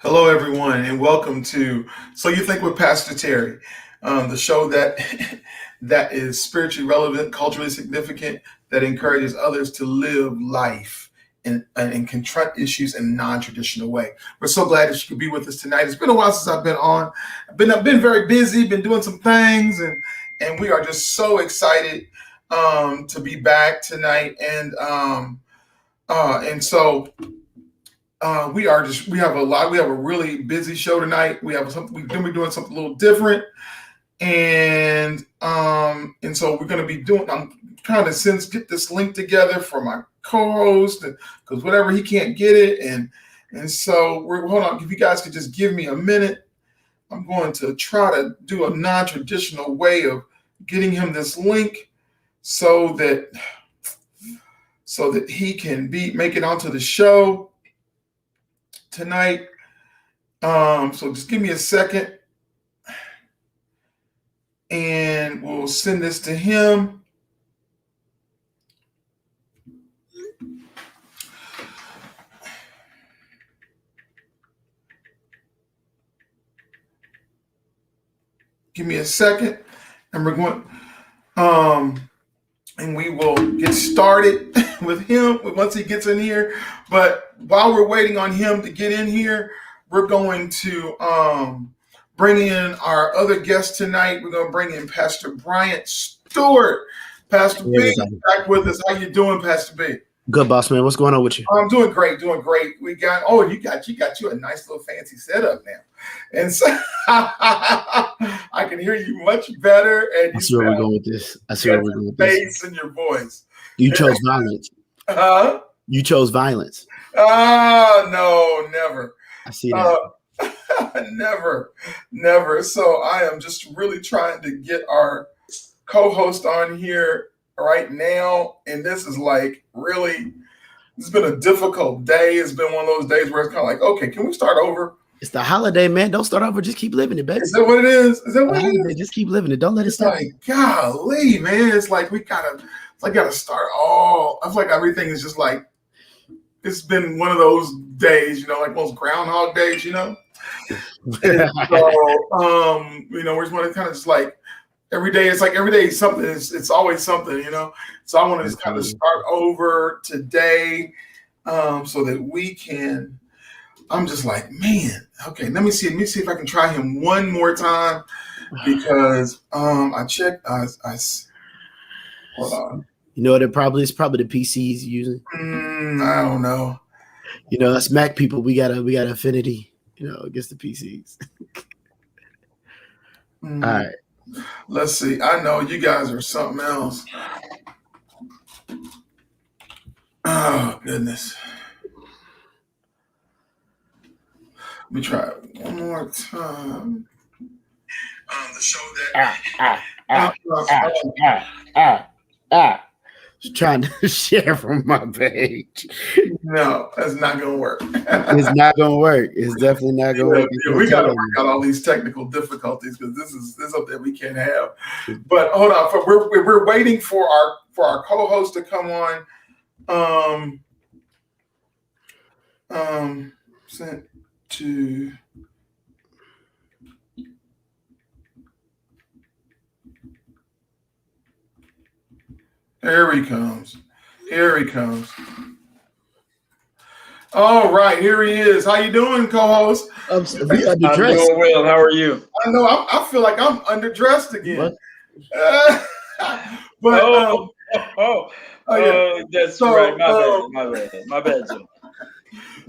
Hello, everyone, and welcome to So You Think with Pastor Terry, the show that that is spiritually relevant, culturally significant, that encourages others to live life and confront issues in a non-traditional way. We're so glad that you could be with us tonight. It's been a while since I've been on. I've been very busy, been doing some things, and we are just so excited to be back tonight. And we have a really busy show tonight. We're going to be doing something a little different. And so we're going to be doing, I'm trying to get this link together for my co-host because whatever he can't get it. And so hold on, if you guys could just give me a minute, I'm going to try to do a non-traditional way of getting him this link so that he can make it onto the show tonight. So just give me a second and we'll send this to him. Give me a second and we're going and we will get started with him once he gets in here. But while we're waiting on him to get in here, we're going to bring in our other guest tonight. We're going to bring in Pastor Bryant Stewart. Pastor B, back with us. How you doing, Pastor B? Good, boss man. What's going on with you? I'm doing great. We got you got you a nice little fancy setup now, and so I can hear you much better. And I see where we're going with this. Bass in your voice. You chose violence. Huh? You chose violence. No, never. I see that. Never. So I am just really trying to get our co-host on here right now, and this is it's been a difficult day. It's been one of those days where it's kind of like, okay, can we start over? It's the holiday, man. Don't start over. Just keep living it, baby. Is that what it is? Just keep living it. Don't let it stop. Like, golly, man. It's like gotta start all. I feel like everything is just like, it's been one of those days, like most Groundhog Days, And so, we just want to kind of just like, every day is something. It's always something, So I want to just kind of start over today, so that we can. I'm just like, man. Okay, let me see if I can try him one more time because I checked. Hold on. You know what? It's probably the PCs using. I don't know. Us Mac people, we got affinity, against the PCs. All right. Let's see. I know you guys are something else. Oh, goodness. Let me try it one more time. The show that... Just trying to share from my page. No, that's not going to work. It's not going to work. It's definitely not going to work. Yeah, we got to work out all these technical difficulties because this is something that we can't have. But hold on, we're waiting for our co-host to come on. Sent to. Here he comes. All right, here he is. How you doing, co-host? I'm doing well. How are you? I know. I feel like I'm underdressed again. That's right. My bad.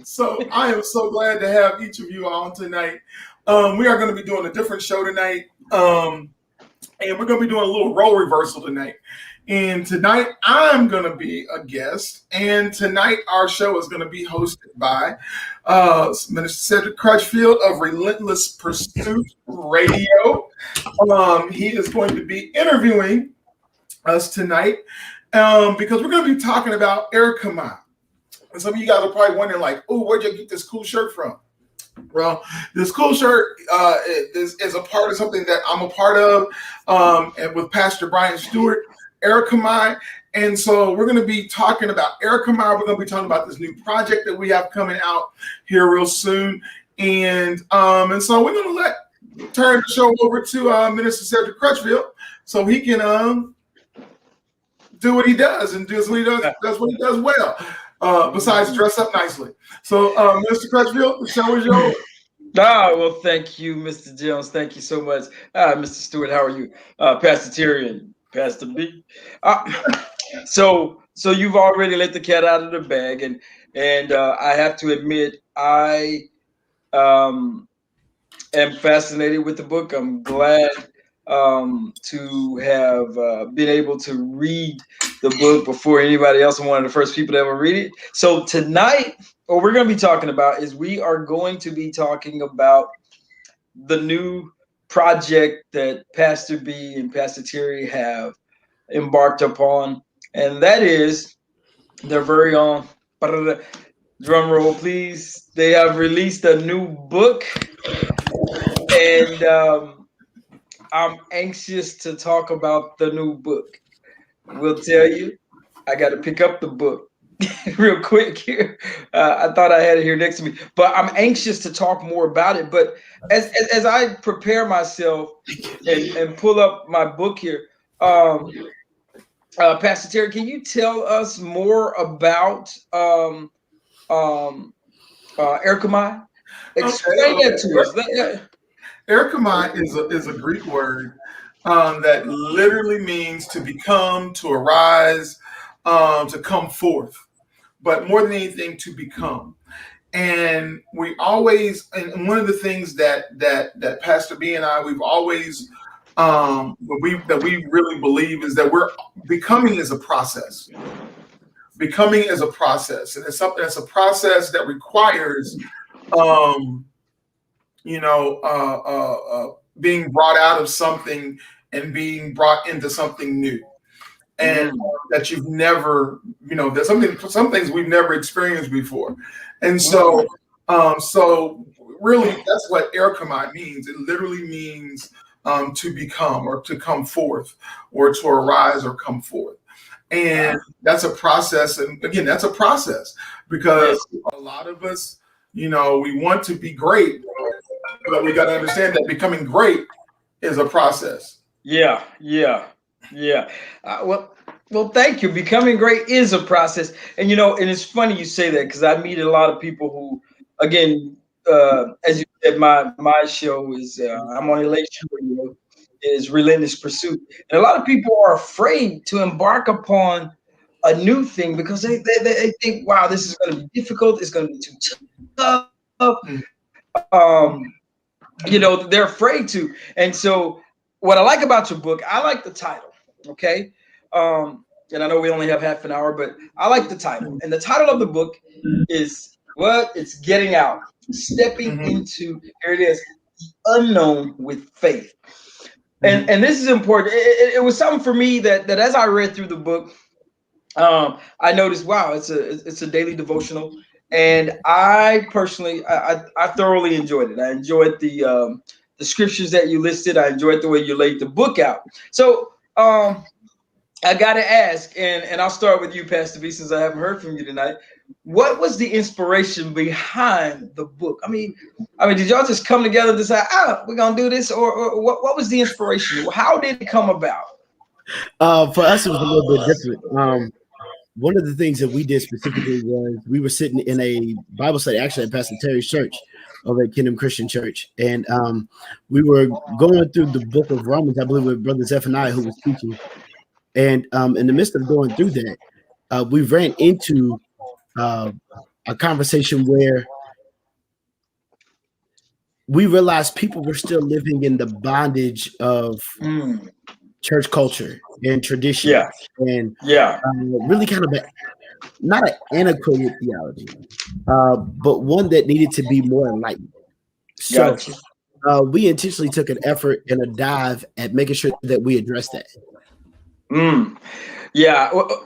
So I am so glad to have each of you on tonight. We are going to be doing a different show tonight, and we're going to be doing a little role reversal tonight. And tonight I'm going to be a guest, and tonight our show is going to be hosted by Minister Sedric Crutchfield of Relentless Pursuit Radio. He is going to be interviewing us tonight because we're going to be talking about Erchomai. And some of you guys are probably wondering, like, oh, where'd you get this cool shirt from? Well, this cool shirt is a part of something that I'm a part of, and with Pastor Bryant Stewart, Erchomai. And so we're going to be talking about Erchomai. We're going to be talking about this new project that we have coming out here real soon. And so we're gonna turn the show over to Minister Sedric Crutchfield so he can do what he does and does what he does well. Besides dress up nicely. So Mr. Crutchfield, the show is yours. Well, thank you, Mr. Jones. Thank you so much. Mr. Stewart, how are you? Pastor Terry and Pastor B. So you've already let the cat out of the bag, and I have to admit, I am fascinated with the book. I'm glad to have been able to read the book before anybody else. I'm one of the first people to ever read it. So tonight, what we're going to be talking about is we are going to be talking about the new project that Pastor B and Pastor Terry have embarked upon, and that is their very own, drum roll please, they have released a new book, and I'm anxious to talk about the new book. We'll tell you, I got to pick up the book real quick here. I thought I had it here next to me, but I'm anxious to talk more about it. But as I prepare myself and pull up my book here, Pastor Terry, can you tell us more about Erchomai? Explain that to us. Erchomai is a Greek word that literally means to become, to arise, to come forth, but more than anything, to become. And we always, and one of the things that Pastor B and I, we've always that we really believe is that becoming is a process. Becoming is a process, and it's something that's a process that requires being brought out of something and being brought into something new, and that you've never, there's some things we've never experienced before, and so really that's what Erchomai means. It literally means to become, or to come forth, or to arise, or come forth. And that's a process. And again, that's a process, because a lot of us, we want to be great, but we got to understand that becoming great is a process. Yeah. Well, thank you. Becoming great is a process. And, and it's funny you say that, because I meet a lot of people who, again, as you said, my show is, I'm on Elation Radio, is Relentless Pursuit. And a lot of people are afraid to embark upon a new thing because they think, wow, this is going to be difficult. It's going to be too tough. They're afraid to. And so what I like about your book, I like the title. Okay. And I know we only have half an hour, but I like the title. And the title of the book is it's Getting Out, Stepping into, here it is, the Unknown with Faith. And this is important. It was something for me that as I read through the book, I noticed, wow, it's a daily devotional. And I personally, I thoroughly enjoyed it. I enjoyed the scriptures that you listed. I enjoyed the way you laid the book out. So I got to ask, and I'll start with you, Pastor B, since I haven't heard from you tonight. What was the inspiration behind the book? I mean, did y'all just come together and decide, we're going to do this? Or what was the inspiration? How did it come about? For us, it was a little bit different. One of the things that we did specifically was we were sitting in a Bible study, actually at Pastor Terry's church over at Kingdom Christian Church. And we were going through the book of Romans, I believe, with Brother Zephaniah, who was teaching. And in the midst of going through that, we ran into a conversation where we realized people were still living in the bondage of church culture and tradition, and really kind of not an antiquated theology, but one that needed to be more enlightened. So we intentionally took an effort and a dive at making sure that we address that. Yeah, well,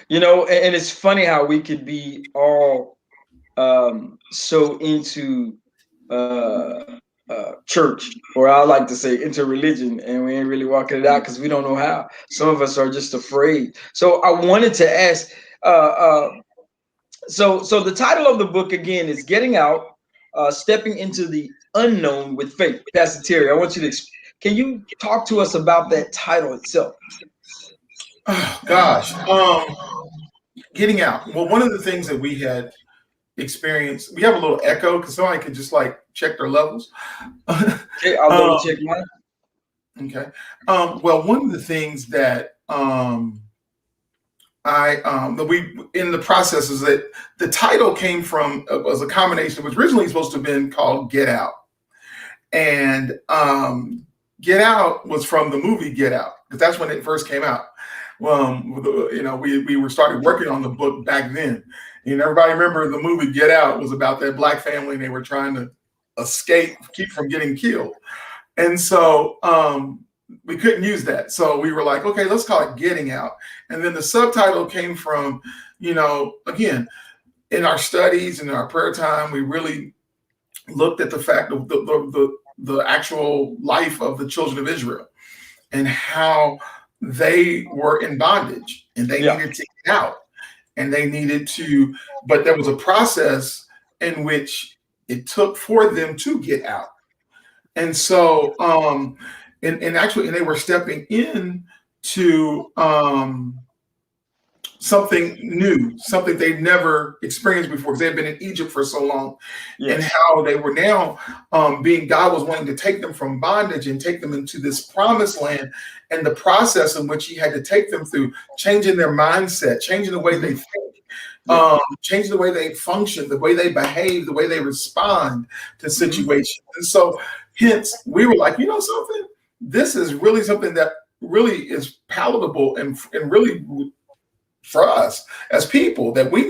and it's funny how we could be all so into church, or I like to say into religion, and we ain't really walking it out because we don't know how. Some of us are just afraid. So I wanted to ask, so the title of the book again is Getting Out, stepping into the unknown with faith. Pastor Terry, I want you to, can you talk to us about that title itself? Oh, gosh. Getting out. Well, one of the things that we had experienced, we have a little echo because somebody can just like check their levels. Okay, I'll double check mine. Okay. Well, one of the things that that we in the process is that the title came from was a combination. It was originally supposed to have been called Get Out, and Get Out was from the movie Get Out because that's when it first came out. You know, we were started working on the book back then. And everybody remember the movie Get Out was about that black family and they were trying to escape, keep from getting killed. And so we couldn't use that. So we were like, okay, let's call it Getting Out. And then the subtitle came from, you know, again, in our studies and our prayer time, we really looked at the fact of the actual life of the children of Israel and how they were in bondage and they needed to get out and they needed to, but there was a process in which it took for them to get out. And so, and actually, and they were stepping in to something new, something they'd never experienced before because they had been in Egypt for so long. Yes. And how they were now God was wanting to take them from bondage and take them into this promised land, and the process in which he had to take them through, changing their mindset, changing the way they think, changing the way they function, the way they behave, the way they respond to situations. And so hence we were like, you know something, this is really something that really is palatable and really for us as people that we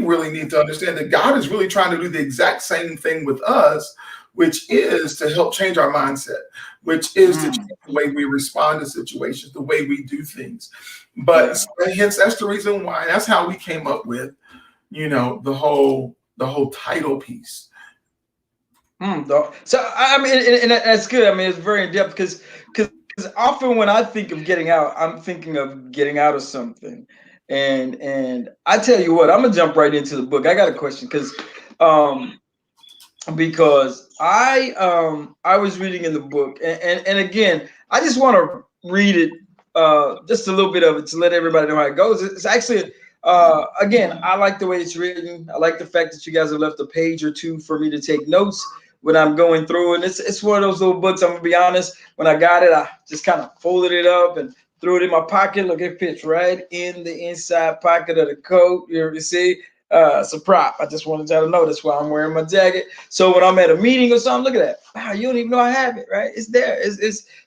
really need to understand that God is really trying to do the exact same thing with us, which is to help change our mindset, which is to change the way we respond to situations, the way we do things. But hence that's the reason why, that's how we came up with, you know, the whole title piece. So I mean, and that's good. I mean, it's very in depth because often when I think of getting out, I'm thinking of getting out of something. And I tell you what, I'm gonna jump right into the book. I got a question because I was reading in the book, and again, I just want to read it, just a little bit of it to let everybody know how it goes. It's actually again, I like the way it's written. I like the fact that you guys have left a page or two for me to take notes when I'm going through, and it's one of those little books. I'm gonna be honest. When I got it, I just kind of folded it up and threw it in my pocket. Look, it fits right in the inside pocket of the coat. You see, it's a prop. I just wanted y'all to know that's why I'm wearing my jacket. So when I'm at a meeting or something, look at that. Wow, you don't even know I have it, right? It's there.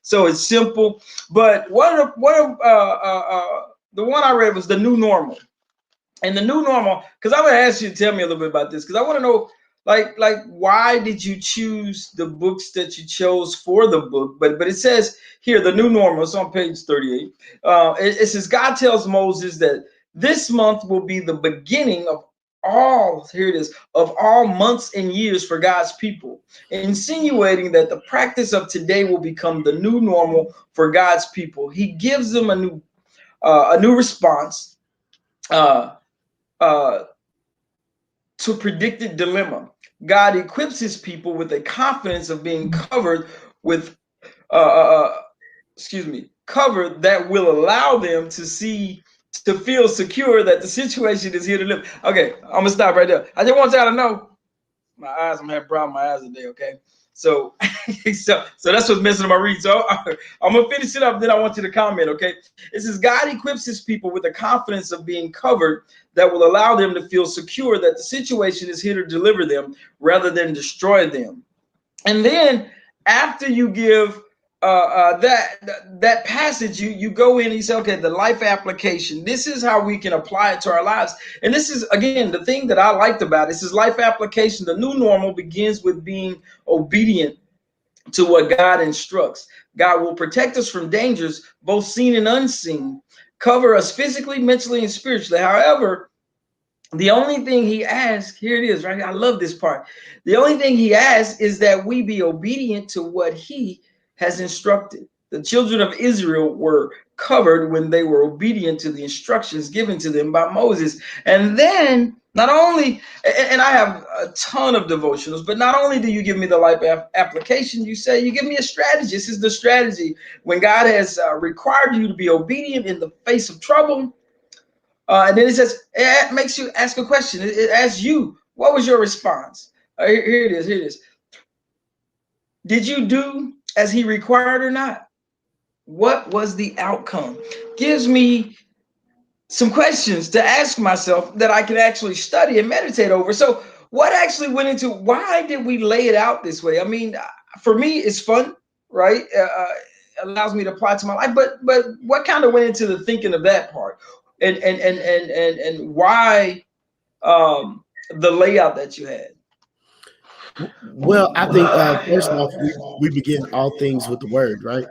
So it's simple. But the one I read was The New Normal, and the new normal. Because I'm gonna ask you to tell me a little bit about this because I want to know. Like, why did you choose the books that you chose for the book? But it says here, the new normal. It's on page 38. It says God tells Moses that this month will be the beginning of all. Here it is, of all months and years for God's people, insinuating that the practice of today will become the new normal for God's people. He gives them a new response to predicted dilemma. God equips his people with a confidence of being covered with, covered that will allow them to feel secure that the situation is here to live. Okay, I'm gonna stop right there. I just want y'all to know, my eyes, I'm having a problem with my eyes today, okay? So, so that's what's messing up my read. So I'm gonna finish it up, then I want you to comment, okay? It says God equips his people with the confidence of being covered that will allow them to feel secure that the situation is here to deliver them rather than destroy them. And then after you give that passage, you go in and you say, okay, the life application. This is how we can apply it to our lives. And this is, again, the thing that I liked about it. This is life application. The new normal begins with being obedient to what God instructs. God will protect us from dangers, both seen and unseen, cover us physically, mentally, and spiritually. However, the only thing he asks, here it is, right? I love this part. The only thing he asks is that we be obedient to what he has instructed. The children of Israel were covered when they were obedient to the instructions given to them by Moses. And then Not only, and I have a ton of devotionals, but not only do you give me the life application, you say you give me a strategy. This is the strategy when God has required you to be obedient in the face of trouble. And then it says, it makes you ask a question. It asks you, what was your response? Here it is. Here it is. Did you do as he required or not? What was the outcome? Gives me some questions to ask myself that I can actually study and meditate over. So what actually went into, why did we lay it out this way? I mean, for me, it's fun, right? Allows me to apply to my life, but what kind of went into the thinking of that part? And why the layout that you had? Well, I think first off, we begin all things with the word, right?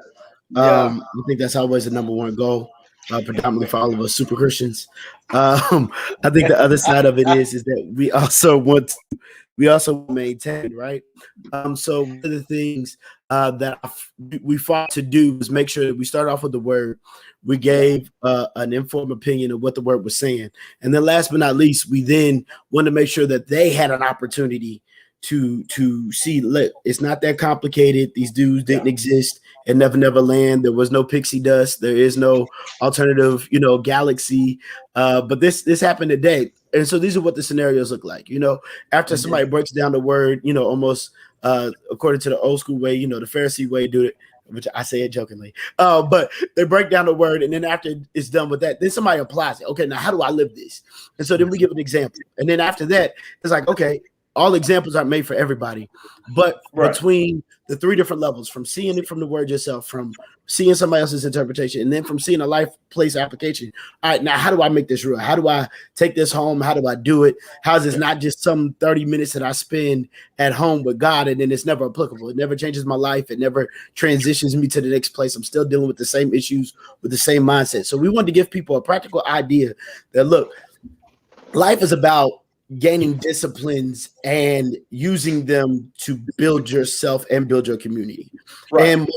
I think that's always the number one goal, predominantly for all of us super Christians. I think the other side of it is that we also maintain, right? So one of the things that we fought to do was make sure that we start off with the word. We gave an informed opinion of what the word was saying, and then last but not least, we then wanted to make sure that they had an opportunity to see, look, it's not that complicated. These dudes didn't exist in Never Land. There was no pixie dust. There is no alternative, galaxy. But this happened today. And so these are what the scenarios look like. After somebody breaks down the word, almost according to the old school way, the Pharisee way, do it, which I say it jokingly. But they break down the word, and then after it's done with that, then somebody applies it. Okay, now how do I live this? And so then we give an example. And then after that, it's like, okay, all examples aren't made for everybody, but between the three different levels, from seeing it from the word yourself, from seeing somebody else's interpretation, and then from seeing a life place application. All right, now how do I make this real? How do I take this home? How do I do it? How is this not just some 30 minutes that I spend at home with God and then it's never applicable? It never changes my life. It never transitions me to the next place. I'm still dealing with the same issues with the same mindset. So we wanted to give people a practical idea that, look, life is about gaining disciplines and using them to build yourself and build your community. Right. And,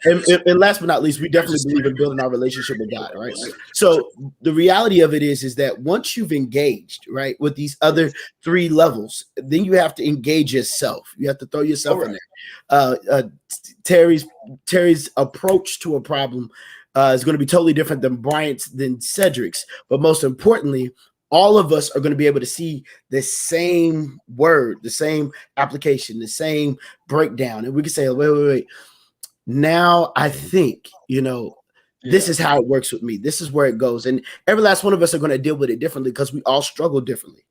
and last but not least, we definitely believe in building our relationship with God, right? So the reality of it is that once you've engaged, right, with these other three levels, then you have to engage yourself. You have to throw yourself in there. Terry's approach to a problem is going to be totally different than Bryant's, than Sedric's. But most importantly, all of us are going to be able to see the same word, the same application, the same breakdown. And we can say, wait. Now I think, this is how it works with me. This is where it goes. And every last one of us are going to deal with it differently because we all struggle differently.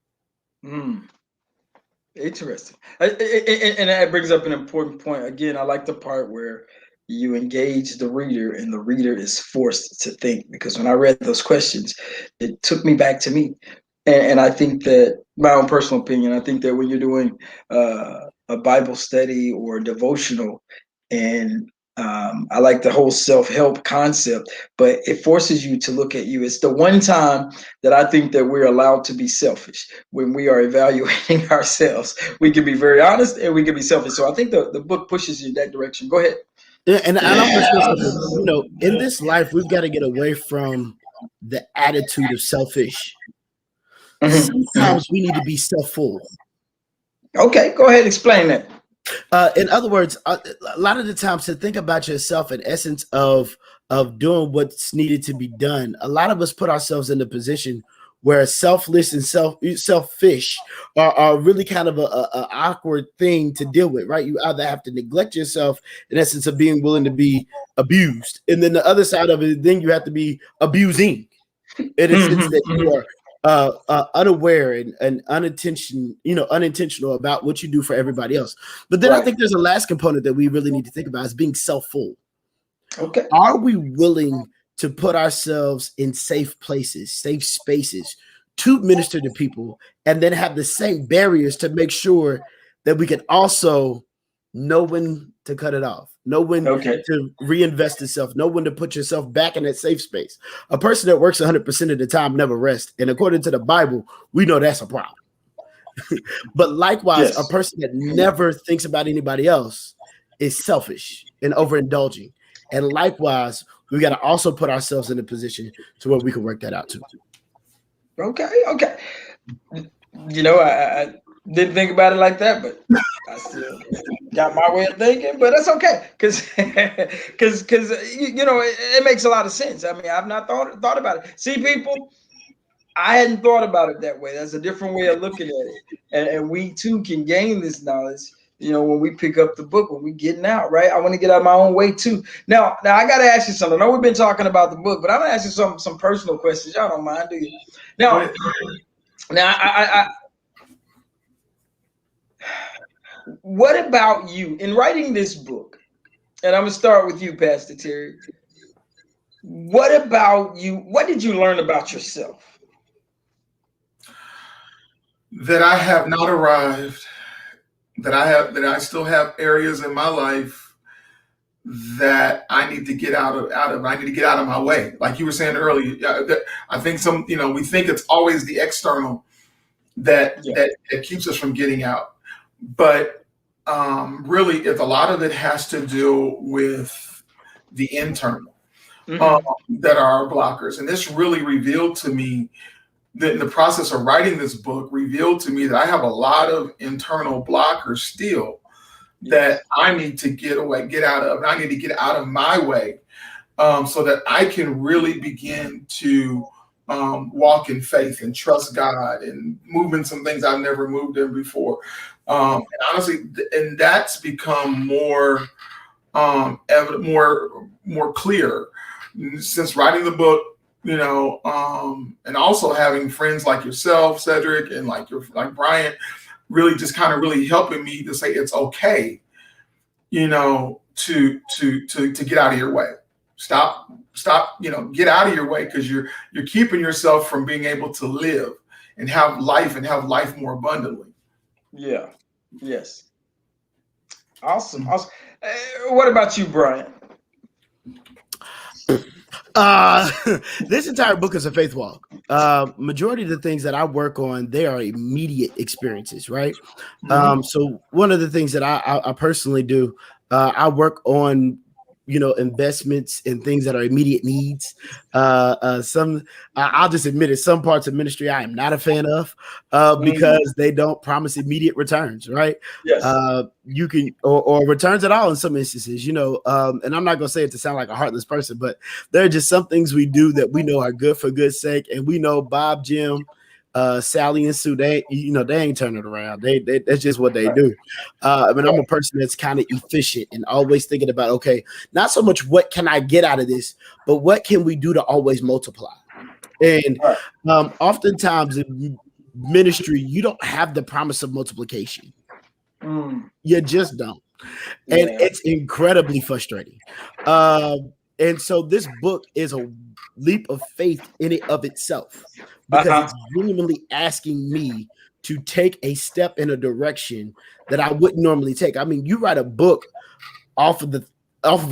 Interesting. And that brings up an important point. Again, I like the part where you engage the reader and the reader is forced to think, because when I read those questions, it took me back to me. And I think that, my own personal opinion, I think that when you're doing a Bible study or a devotional, and I like the whole self-help concept, but it forces you to look at you. It's the one time that I think that we're allowed to be selfish. When we are evaluating ourselves, we can be very honest and we can be selfish. So I think the book pushes you in that direction. Go ahead. And I'm going to say something. In this life, we've got to get away from the attitude of selfish. Sometimes we need to be self-full. Okay, go ahead, explain that. In other words, a lot of the times, to think about yourself in essence of doing what's needed to be done, a lot of us put ourselves in a position where selfless and selfish are really kind of a awkward thing to deal with, right? You either have to neglect yourself in essence of being willing to be abused, and then the other side of it, then you have to be abusing in a sense that you are unaware and unintentional about what you do for everybody else. But then I think there's a last component that we really need to think about, is being self-full. Okay. Are we willing to put ourselves in safe places, safe spaces to minister to people, and then have the same barriers to make sure that we can also know when to cut it off, know when to reinvest itself, know when to put yourself back in that safe space. A person that works 100% of the time never rests. And according to the Bible, we know that's a problem. But likewise, a person that never thinks about anybody else is selfish and overindulging. And likewise, we got to also put ourselves in a position to where we can work that out too. Okay. You know, I didn't think about it like that, but I still got my way of thinking. But that's okay, because you know it makes a lot of sense. I mean, I've not thought about it. See, people, I hadn't thought about it that way. That's a different way of looking at it, and we too can gain this knowledge. You know, when we pick up the book, when we getting out, right? I want to get out of my own way too. Now I got to ask you something. I know we've been talking about the book, but I'm gonna ask you some personal questions. Y'all don't mind, do you? Now, I what about you in writing this book? And I'm gonna start with you, Pastor Terry. What about you? What did you learn about yourself? That I have not arrived, that I still have areas in my life that I need to get out of. I need to get out of my way. Like you were saying earlier, I think we think it's always the external that keeps us from getting out. But really, a lot of it has to do with the internal that are our blockers. And this really revealed to me that in the process of writing this book, revealed to me that I have a lot of internal blockers still that I need to get out of. And I need to get out of my way so that I can really begin to walk in faith and trust God and move in some things I've never moved in before. And honestly, and that's become more evident, more clear since writing the book, and also having friends like yourself, Sedric, and like Bryant, really just kind of really helping me to say it's okay, to get out of your way. Stop, get out of your way, because you're keeping yourself from being able to live and have life more abundantly. Yeah. Yes. Awesome. What about you, Brian? This entire book is a faith walk. Majority of the things that I work on, they are immediate experiences, right? So one of the things that I personally do, I work on investments in things that are immediate needs. I'll just admit it, some parts of ministry I am not a fan of because they don't promise immediate returns, right? Yes. You can or returns at all in some instances, and I'm not gonna say it to sound like a heartless person, but there are just some things we do that we know are good for good sake, and we know Bob, Jim, Sally and Sue, they ain't turning it around. They that's just what they do. I'm a person that's kind of efficient and always thinking about, okay, not so much what can I get out of this, but what can we do to always multiply. And oftentimes in ministry, you don't have the promise of multiplication. You just don't. And it's incredibly frustrating. And so this book is a leap of faith in it of itself, because it's genuinely asking me to take a step in a direction that I wouldn't normally take. I mean, you write a book off of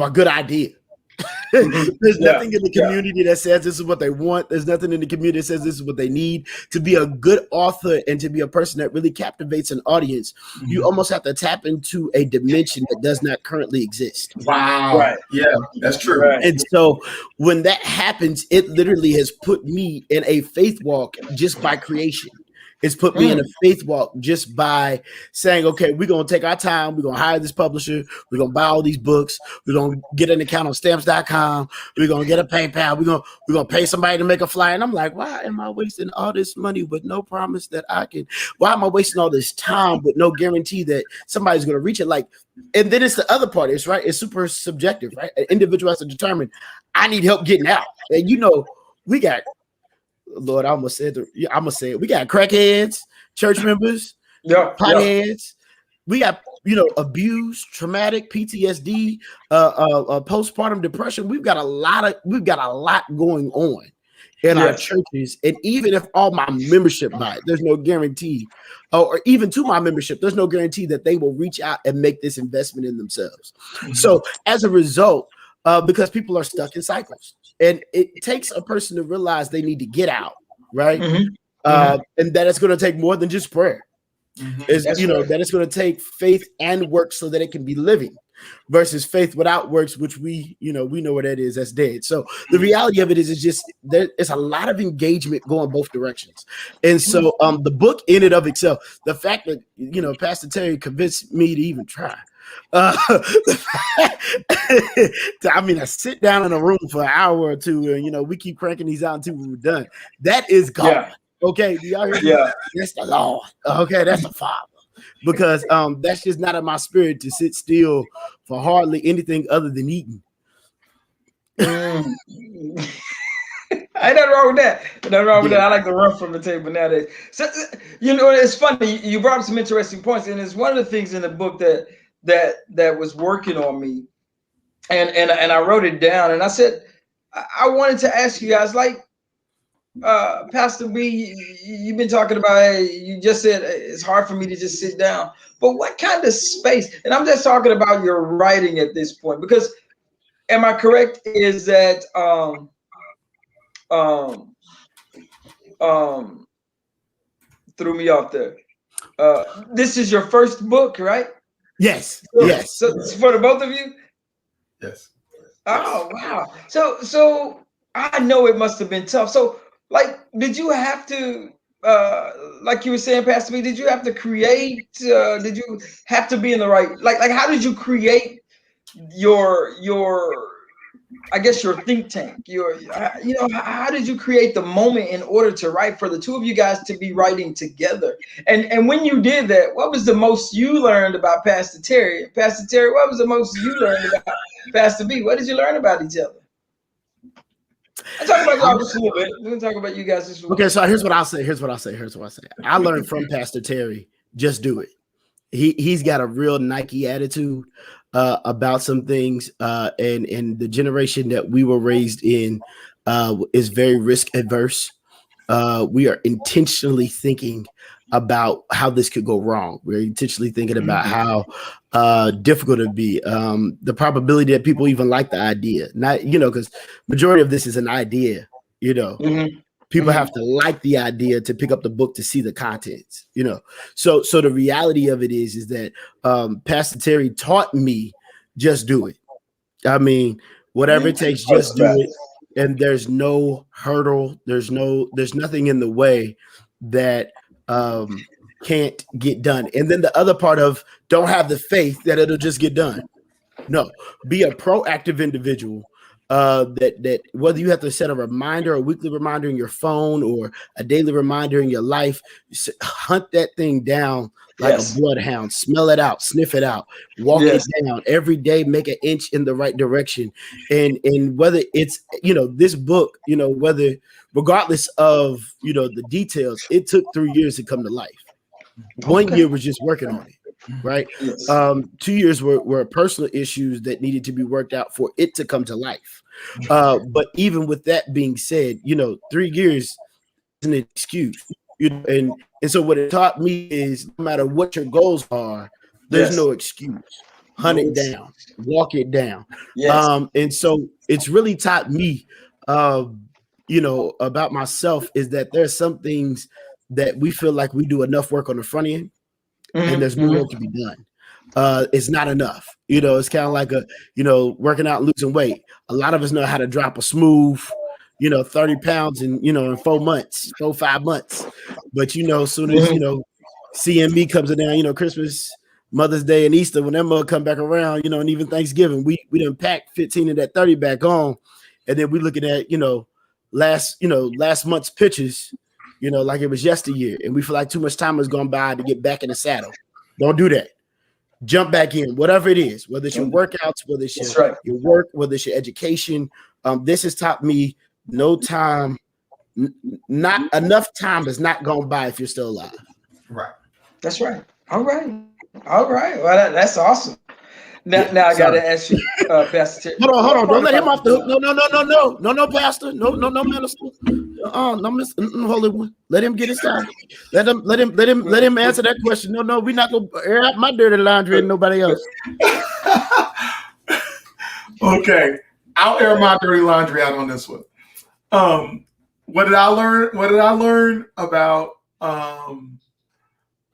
a good idea. There's nothing in the community that says this is what they want. There's nothing in the community that says this is what they need. To be a good author and to be a person that really captivates an audience, you almost have to tap into a dimension that does not currently exist. Wow. Right. Yeah, that's true. Right. And so when that happens, it literally has put me in a faith walk just by creation. It's put me in a faith walk just by saying, okay, we're going to take our time. We're going to hire this publisher. We're going to buy all these books. We're going to get an account on stamps.com. We're going to get a PayPal. We're going to pay somebody to make a flyer. And I'm like, why am I wasting all this money with no promise that I can? Why am I wasting all this time with no guarantee that somebody's going to reach it? Like, and then it's the other part. It's right. It's super subjective, right? An individual has to determine, I need help getting out. And we got, Lord, I almost said it. We got crackheads, church members, potheads. We got, abuse, traumatic, PTSD, postpartum depression. We've got a lot going on in our churches. And even if all my membership buy it, there's no guarantee, or even to my membership, there's no guarantee that they will reach out and make this investment in themselves. So as a result, because people are stuck in cycles. And it takes a person to realize they need to get out, right? And that it's going to take more than just prayer. That it's going to take faith and work so that it can be living. versus faith without works, which we know what that is. That's dead. So the reality of it is just there's a lot of engagement going both directions. And so the book in and of itself, the fact that, Pastor Terry convinced me to even try. I sit down in a room for an hour or two and, we keep cranking these out until we're done. That is God. Yeah. Okay. Do y'all hear me? Yeah. That's the Lord. Okay. That's the Father. Because that's just not in my spirit to sit still for hardly anything other than eating. Ain't nothing wrong with that. Nothing wrong with that. I like to run from the table nowadays. So, it's funny. You brought up some interesting points, and it's one of the things in the book that was working on me, and I wrote it down, and I said I wanted to ask you guys, like, Pastor B, you've been talking about, you just said it's hard for me to just sit down, but what kind of space? And I'm just talking about your writing at this point, because am I correct? Is that threw me off there. This is your first book, right? Yes. So, yes. So for the both of you? Yes. Oh, wow. So I know it must have been tough. So, like, did you have to, like you were saying, Pastor B, did you have to create, did you have to be in the right, like how did you create your I guess your think tank, how did you create the moment in order to write, for the two of you guys to be writing together? And when you did that, what was the most you learned about Pastor Terry? Pastor Terry, what was the most you learned about Pastor B? What did you learn about each other? I'll talk about y'all just a little bit. We're gonna talk about you guys just a little bit. Okay, so here's what I'll say. I learned from Pastor Terry, just do it. He's got a real Nike attitude about some things, and the generation that we were raised in is very risk adverse. We are intentionally thinking about how this could go wrong. We're intentionally thinking about how difficult it'd be. The probability that people even like the idea, not, because majority of this is an idea, people have to like the idea to pick up the book to see the contents, So the reality of it is that Pastor Terry taught me, just do it. I mean, whatever it takes, just do it. And there's no hurdle. There's nothing in the way that can't get done. And then the other part of, don't have the faith that it'll just get done. No, be a proactive individual. That whether you have to set a reminder, a weekly reminder in your phone or a daily reminder in your life, hunt that thing down like a bloodhound, smell it out, sniff it out, walk it down every day, make an inch in the right direction. And whether it's, this book, whether regardless of, the details, it took 3 years to come to life. 1 year was just working on it. Right. 2 years were personal issues that needed to be worked out for it to come to life. But even with that being said, 3 years is an excuse. And so what it taught me is, no matter what your goals are, there's no excuse. Hunt it down, walk it down. And so it's really taught me, about myself, is that there's some things that we feel like we do enough work on the front end. And there's more work to be done. It's not enough. It's kind of like working out and losing weight. A lot of us know how to drop a smooth, 30 pounds in 4 months, 5 months. But, as soon as, CME comes down, Christmas, Mother's Day, and Easter, when that mother come back around, and even Thanksgiving, we done pack 15 of that 30 back on. And then we looking at, last month's pictures, like it was yesteryear, and we feel like too much time has gone by to get back in the saddle. Don't do that. Jump back in, whatever it is, whether it's your workouts, whether it's your work, whether it's your education. This has taught me not enough time has not gone by if you're still alive. Right. That's right. All right. Well, that's awesome. Now I gotta ask you, Pastor. Hold on. Don't let him off the hook. No, Pastor. No, Minister. No, Mr. Holy One. Let him get his time. Let him answer that question. No, we're not gonna air out my dirty laundry and nobody else. Okay, I'll air my dirty laundry out on this one. What did I learn? What did I learn about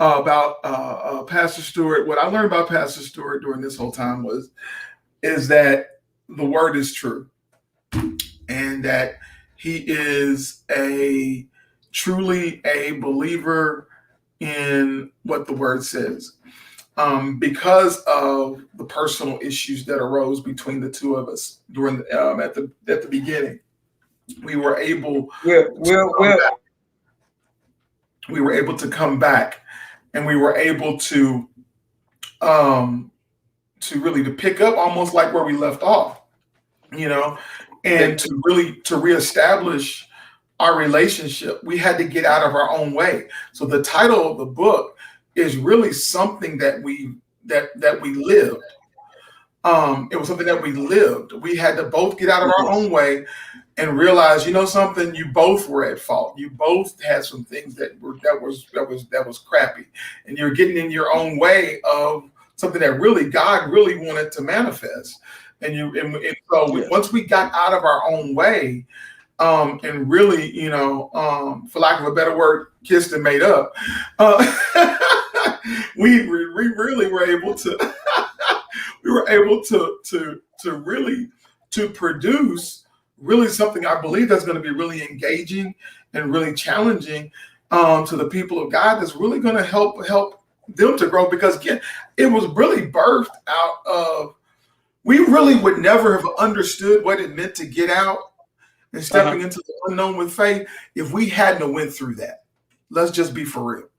about Pastor Stewart. What I learned about Pastor Stewart during this whole time is that the word is true, and that he is truly a believer in what the word says. Because of the personal issues that arose between the two of us during at the beginning, we were able to come back, and we were able to really to pick up almost like where we left off, and to reestablish our relationship. We had to get out of our own way. So the title of the book is really something that we lived. It was something that we lived. We had to both get out of our own way and realize, something, you both were at fault. You both had some things that was crappy, and you're getting in your own way of something that really God really wanted to manifest. So once we got out of our own way, and really, for lack of a better word, kissed and made up, we really were able to really produce really something I believe that's going to be really engaging and really challenging to the people of God, that's really going to help them to grow. Because again, it was really birthed out of, we really would never have understood what it meant to get out and stepping into the unknown with faith if we hadn't went through that. Let's just be for real.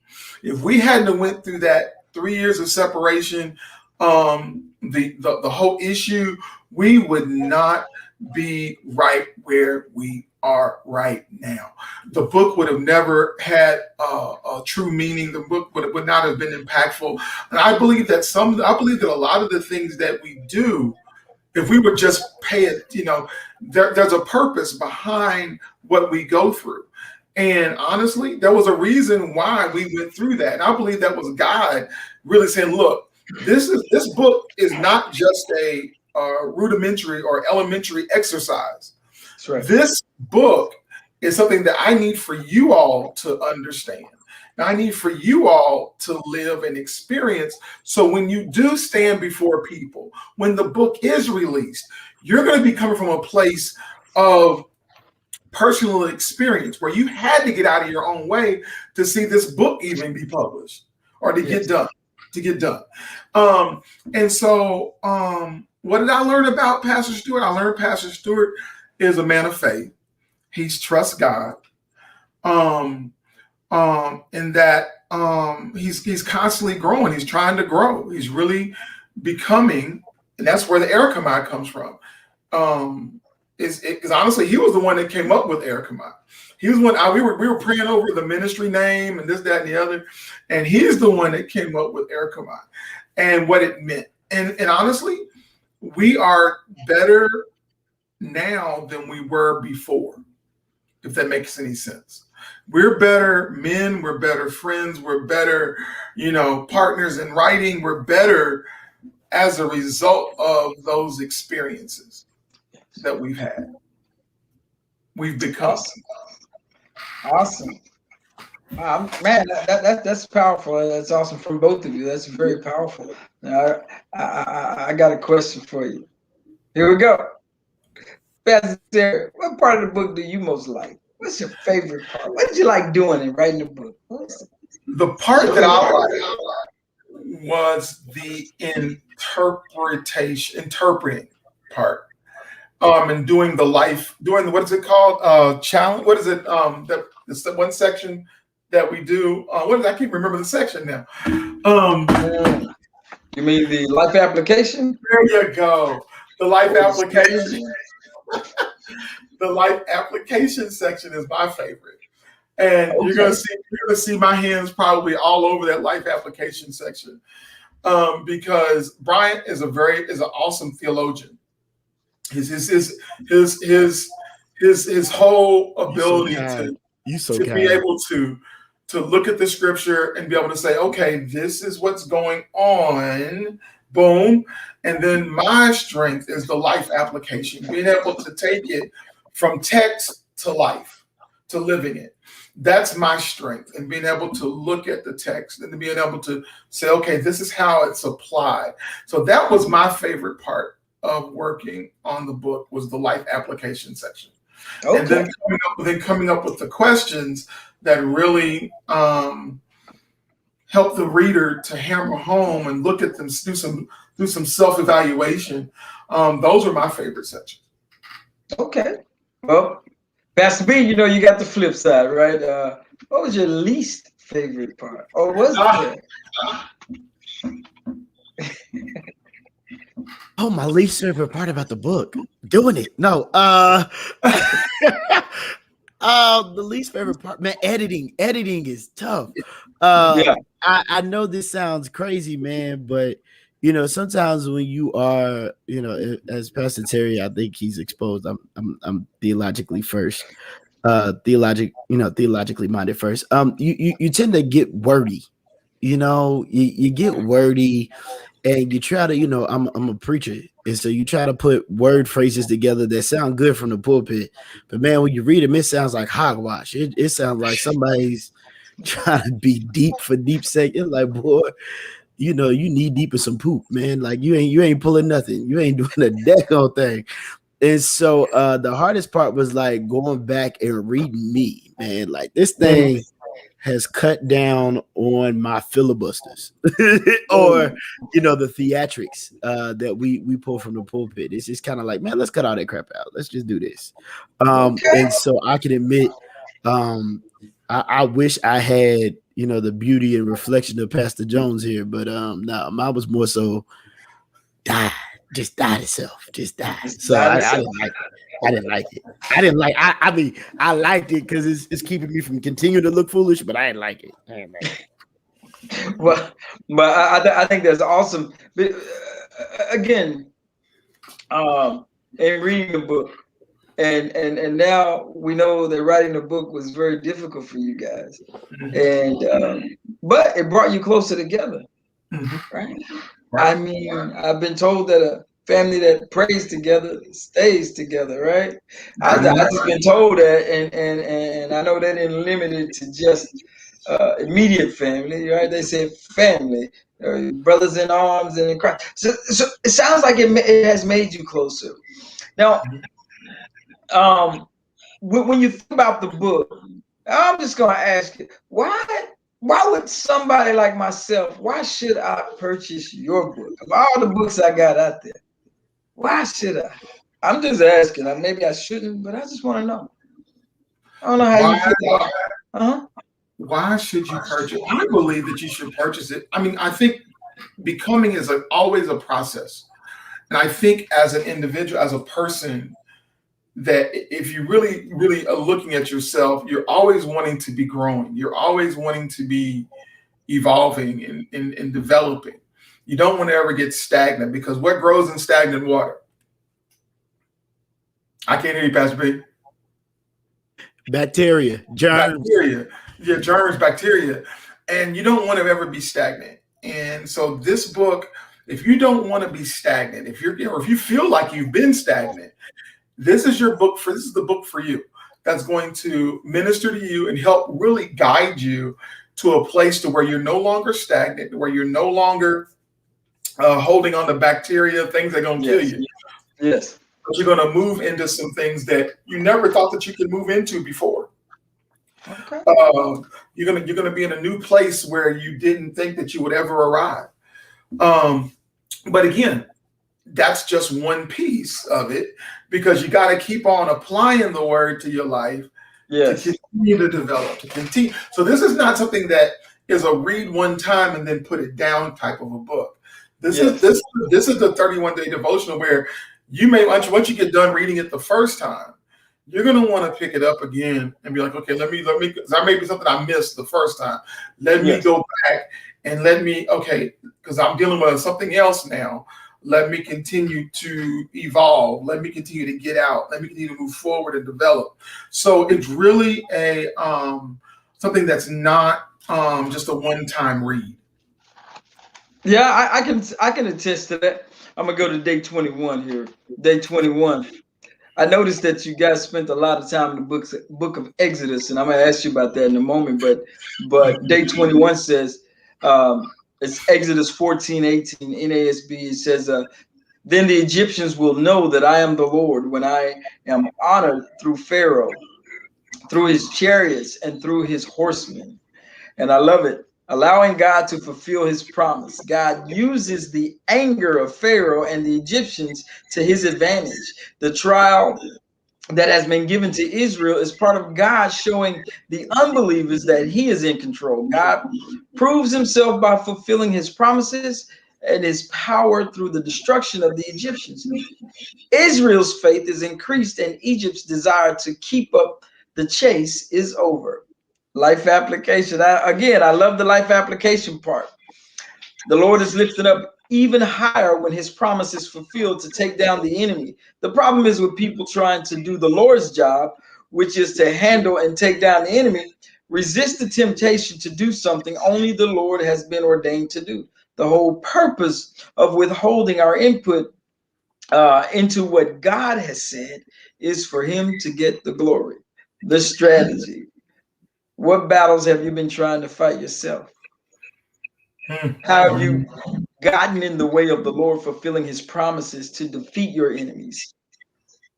If we hadn't went through that 3 years of separation, the whole issue, we would not be right where we are right now. The book would have never had a true meaning. The book would not have been impactful. And I believe that a lot of the things that we do, if we would just pay it, there's a purpose behind what we go through. And honestly, there was a reason why we went through that. And I believe that was God really saying, look, this book is not just a rudimentary or elementary exercise. That's right. This book is something that I need for you all to understand. Now, I need for you all to live and experience. So when you do stand before people, when the book is released, you're going to be coming from a place of personal experience where you had to get out of your own way to see this book even be published or to get done. And so what did I learn about Pastor Stewart? I learned Pastor Stewart is a man of faith. He's trusts God. In that he's constantly growing. He's trying to grow. He's really becoming, and that's where the Erchomai comes from. Because honestly, he was the one that came up with Erchomai. He was one. We were praying over the ministry name and this, that, and the other, and he's the one that came up with Erchomai and what it meant. And honestly, we are better now than we were before, if that makes any sense. We're better men, we're better friends, we're better, partners in writing. We're better as a result of those experiences that we've had. We've become. Awesome. Man, that's powerful. That's awesome from both of you. That's very powerful. Now, I got a question for you. Here we go. Pastor Terry, what part of the book do you most like? What's your favorite part? What did you like doing and writing the book? The part that I liked was the interpreting part. And doing what is it called? Challenge. What is it? It's the one section that we do. I can't remember the section now. You mean the life application? There you go. The life application. The life application section is my favorite, and okay. You're gonna see my hands probably all over that life application section, because Bryant is an awesome theologian. His whole ability to be able to look at the scripture and be able to say, okay, this is what's going on. Boom. And then my strength is the life application, being able to take it from text to life, to living it. That's my strength, and being able to look at the text and being able to say, okay, this is how it's applied. So that was my favorite part of working on the book, was the life application section. Okay. And then coming up with the questions that really help the reader to hammer home and look at them, do some self-evaluation. Those are my favorite sections. Okay. Well, Pastor B, you know, you got the flip side, right? What was your least favorite part? Or was there? Oh, my least favorite part about the book, doing it. No, the least favorite part, man, editing is tough. Yeah. I know this sounds crazy, man, but you know, sometimes when you are, you know, as Pastor Terry, I think he's exposed. I'm theologically first, theologically minded first. You tend to get wordy, you know, you get wordy, and you try to, you know, I'm a preacher, and so you try to put word phrases together that sound good from the pulpit, but man, when you read them, it sounds like hogwash. It sounds like somebody's trying to be deep for deep sake. It's like, boy, you know, you need deep in some poop, man. Like you ain't pulling nothing. You ain't doing a deco thing. And so the hardest part was like going back and reading me, man. Like this thing has cut down on my filibusters or, you know, the theatrics that we pull from the pulpit. It's just kind of like, man, let's cut all that crap out. Let's just do this. And so I can admit, I wish I had, you know, the beauty and reflection of Pastor Jones here, but no, mine was more so died itself, just died. So I didn't like it. I mean, I liked it because it's keeping me from continuing to look foolish, but I didn't like it. Well, but I think that's awesome. But, again, in reading the book, and now we know that writing the book was very difficult for you guys, and but it brought you closer together, right? I mean, I've been told that a family that prays together stays together, right? I just been told that, and I know they didn't limit it to just immediate family, right? They said family, brothers in arms and in Christ. So it sounds like it has made you closer. Now, when you think about the book, I'm just going to ask you, why would somebody like myself, why should I purchase your book? Of all the books I got out there, why should I? I'm just asking. Maybe I shouldn't, but I just want to know. I don't know how you feel. Why should you purchase? I believe that you should purchase it. I mean, I think becoming is always a process. And I think as an individual, as a person, that if you really, really are looking at yourself, you're always wanting to be growing. You're always wanting to be evolving and developing. You don't want to ever get stagnant, because what grows in stagnant water? I can't hear you, Pastor B. Bacteria, germs. Bacteria. Yeah, germs, bacteria. And you don't want to ever be stagnant. And so this book, if you don't want to be stagnant, if you feel like you've been stagnant, this is your book. This is the book for you. That's going to minister to you and help really guide you to a place to where you're no longer stagnant, where you're no longer holding on to bacteria, things that are going to kill you. Yes. But you're going to move into some things that you never thought that you could move into before. Okay. You're gonna be in a new place where you didn't think that you would ever arrive. But again, that's just one piece of it, because you got to keep on applying the word to your life to continue to develop, to continue. So this is not something that is a read one time and then put it down type of a book. This is the 31-day devotional where you may, once you get done reading it the first time, you're going to want to pick it up again and be like, okay, let me, because there may be something I missed the first time. Let me go back and because I'm dealing with something else now. Let me continue to evolve. Let me continue to get out. Let me continue to move forward and develop. So it's really a something that's not just a one-time read. Yeah, I can attest to that. I'm gonna go to day 21 here. Day 21. I noticed that you guys spent a lot of time in the book of Exodus, and I'm going to ask you about that in a moment. But day 21 says, it's Exodus 14:18 NASB. It says, then the Egyptians will know that I am the Lord when I am honored through Pharaoh, through his chariots, and through his horsemen. And I love it. Allowing God to fulfill his promise. God uses the anger of Pharaoh and the Egyptians to his advantage. The trial that has been given to Israel is part of God showing the unbelievers that he is in control. God proves himself by fulfilling his promises and his power through the destruction of the Egyptians. Israel's faith is increased and Egypt's desire to keep up the chase is over. Life application. I love the life application part. The Lord is lifted up even higher when his promise is fulfilled to take down the enemy. The problem is with people trying to do the Lord's job, which is to handle and take down the enemy. Resist the temptation to do something only the Lord has been ordained to do. The whole purpose of withholding our input into what God has said is for him to get the glory. The strategy. What battles have you been trying to fight yourself? How have you gotten in the way of the Lord fulfilling his promises to defeat your enemies?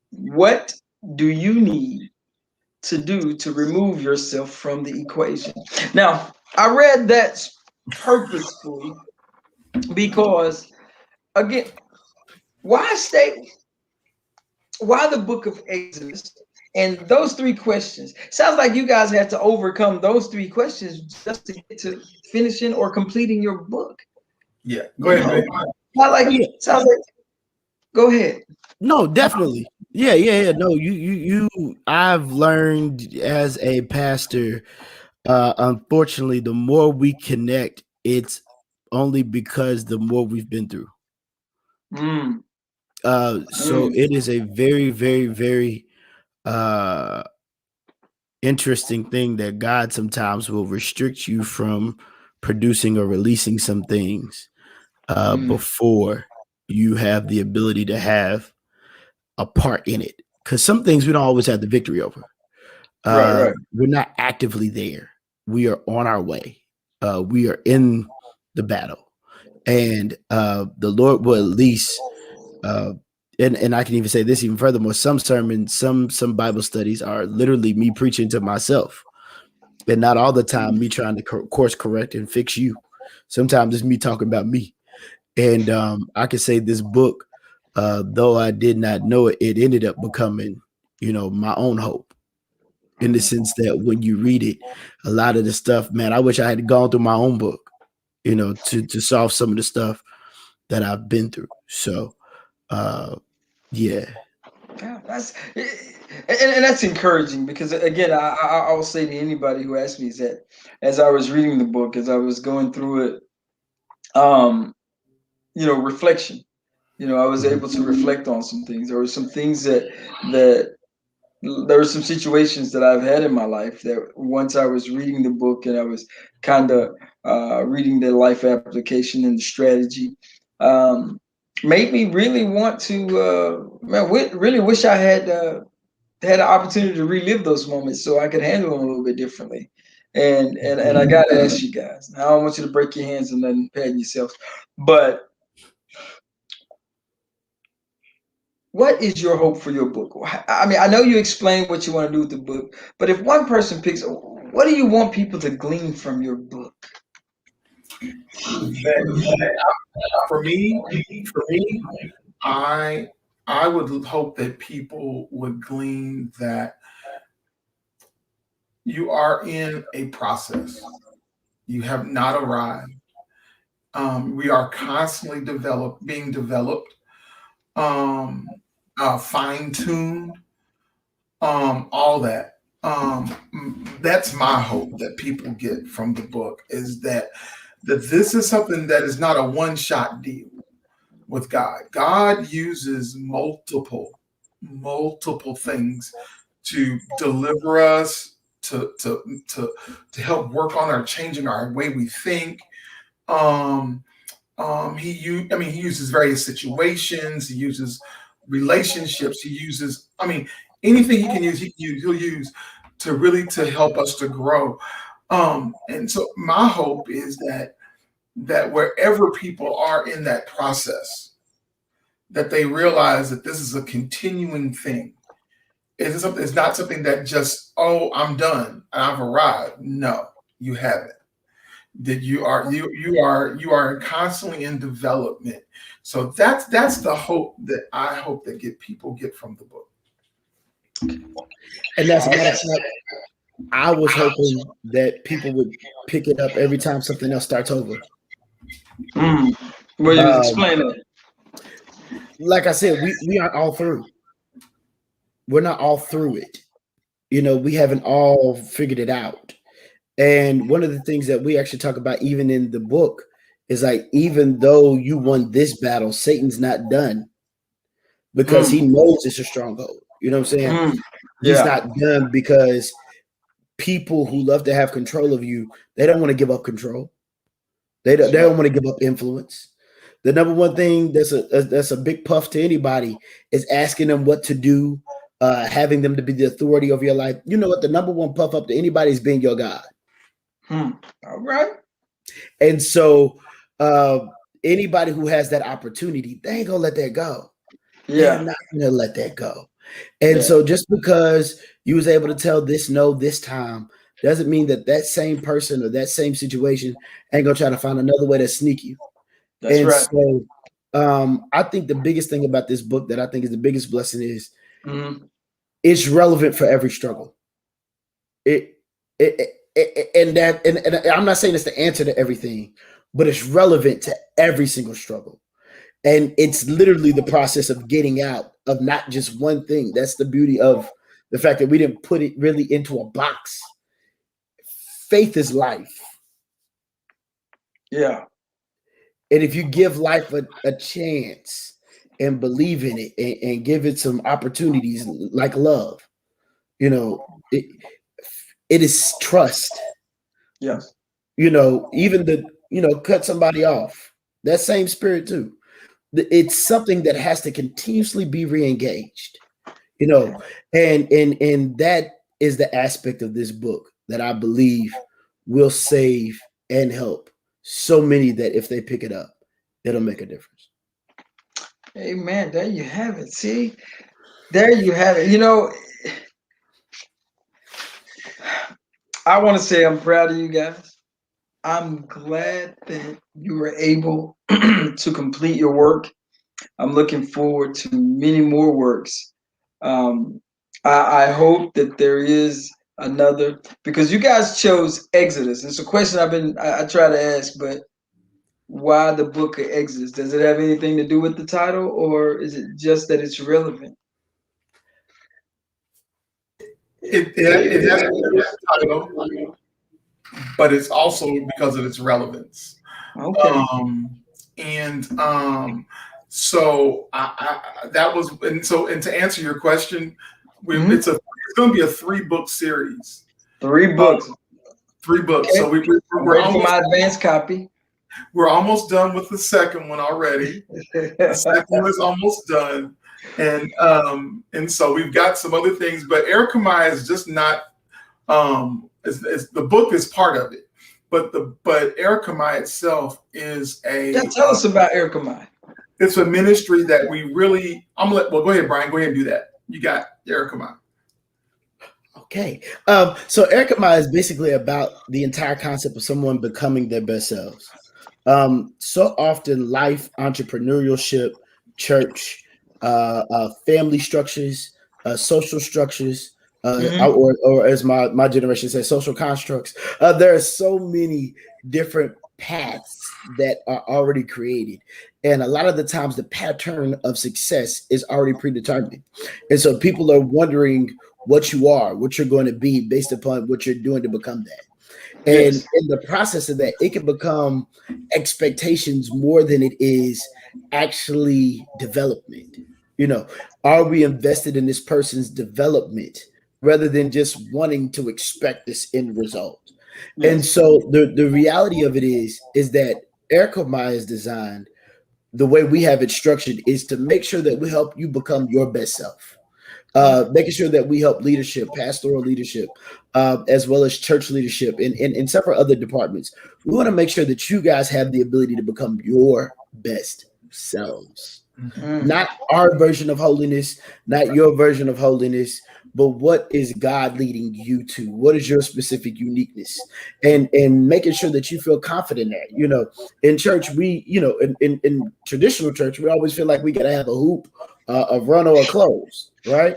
What do you need to do to remove yourself from the equation? Now, I read that purposefully because, again, why the book of Exodus? And those three questions. Sounds like you guys had to overcome those three questions just to get to finishing or completing your book. Yeah, go ahead. Sounds like. Go ahead. No, definitely. Yeah. No, you. I've learned as a pastor. Unfortunately, the more we connect, it's only because the more we've been through. So it is a very, very, very interesting thing that God sometimes will restrict you from producing or releasing some things before you have the ability to have a part in it. Because some things we don't always have the victory over. Right. We're not actively there. We are on our way. We are in the battle. And the Lord will at least and I can even say this even furthermore, some sermons, some Bible studies are literally me preaching to myself. And not all the time me trying to course correct and fix you. Sometimes it's me talking about me. And I can say this book, though I did not know it, it ended up becoming, my own hope. In the sense that when you read it, a lot of the stuff, man, I wish I had gone through my own book, to solve some of the stuff that I've been through. So, yeah. That's encouraging because again, I'll say to anybody who asks me is that as I was reading the book, as I was going through it, reflection. I was able to reflect on some things. There were some things that there were some situations that I've had in my life that once I was reading the book and I was kind of reading the life application and the strategy, made me really want to, really wish I had an opportunity to relive those moments so I could handle them a little bit differently. And I got to ask you guys, I don't want you to break your hands and then pat yourselves, but what is your hope for your book? I mean, I know you explained what you want to do with the book, but if one person picks, what do you want people to glean from your book? For me, I would hope that people would glean that you are in a process. You have not arrived. We are constantly being developed, fine-tuned, all that. That's my hope that people get from the book is that this is something that is not a one-shot deal with God. God uses multiple things to deliver us, to help work on changing our way we think. He uses various situations. He uses relationships. He uses, I mean, anything he can use, he'll use to really to help us to grow. And so my hope is that wherever people are in that process, that they realize that this is a continuing thing. It's not something that just, oh, I'm done, I've arrived. No, you haven't. That you are constantly in development. So that's the hope that I hope that people get from the book. And that's a matter of fact, I was hoping that people would pick it up every time something else starts over. Well, you explain it. Like I said, we aren't all through. We're not all through it. We haven't all figured it out. And one of the things that we actually talk about even in the book is like, even though you won this battle, Satan's not done, because he knows it's a stronghold. You know what I'm saying? He's not done, because people who love to have control of you, they don't want to give up control. They don't want to give up influence. The number one thing that's a big puff to anybody is asking them what to do, having them to be the authority of your life. You know what? The number one puff up to anybody is being your God. All right. And so anybody who has that opportunity, they ain't gonna let that go. They're not gonna let that go. And so just because you was able to tell this no this time doesn't mean that same person or that same situation ain't gonna try to find another way to sneak you. That's right. So I think the biggest thing about this book that I think is the biggest blessing is it's relevant for every struggle. And I'm not saying it's the answer to everything, but it's relevant to every single struggle. And it's literally the process of getting out of not just one thing. That's the beauty of the fact that we didn't put it really into a box. Faith is life. Yeah. And if you give life a chance and believe in it and give it some opportunities like love, it is trust. Yes. Even cut somebody off, that same spirit too. It's something that has to continuously be re-engaged, and that is the aspect of this book that I believe will save and help so many, that if they pick it up, it'll make a difference. Amen. There you have it. See, there you have it. I want to say I'm proud of you guys. I'm glad that you were able to complete your work. I'm looking forward to many more works. I hope that there is another, because you guys chose Exodus. It's a question I try to ask, but why the book of Exodus? Does it have anything to do with the title, or is it just that it's relevant? It has to do with the title, but it's also because of its relevance. Okay. So that was, and to answer your question, it's going to be a 3-book series. 3 books. 3 books. Okay. So we're almost, for my advanced copy. We're almost done with the second one already. The second one is almost done, and so we've got some other things. But Erchomai is just not. The book is part of it, but Erchomai itself is a. Yeah, tell us about Erchomai. It's a ministry that we really. Go ahead, Brian. Go ahead and do that. You got Erchomai. Okay. So Erchomai is basically about the entire concept of someone becoming their best selves. So often life, entrepreneurship, church, family structures, social structures, or as my generation says, social constructs. There are so many different paths that are already created. And a lot of the times the pattern of success is already predetermined. And so people are wondering what you are, what you're going to be based upon what you're doing to become that. And in the process of that, it can become expectations more than it is actually development. Are we invested in this person's development rather than just wanting to expect this end result? Yes. And so the reality of it is that Erchomai is designed the way we have it structured is to make sure that we help you become your best self. Making sure that we help leadership, pastoral leadership, as well as church leadership and several other departments. We want to make sure that you guys have the ability to become your best selves. Not our version of holiness, not your version of holiness, but what is God leading you to? What is your specific uniqueness? And making sure that you feel confident that, you know, in church, we, you know, in traditional church, we always feel like we got to have a hoop, a run, or a close, right?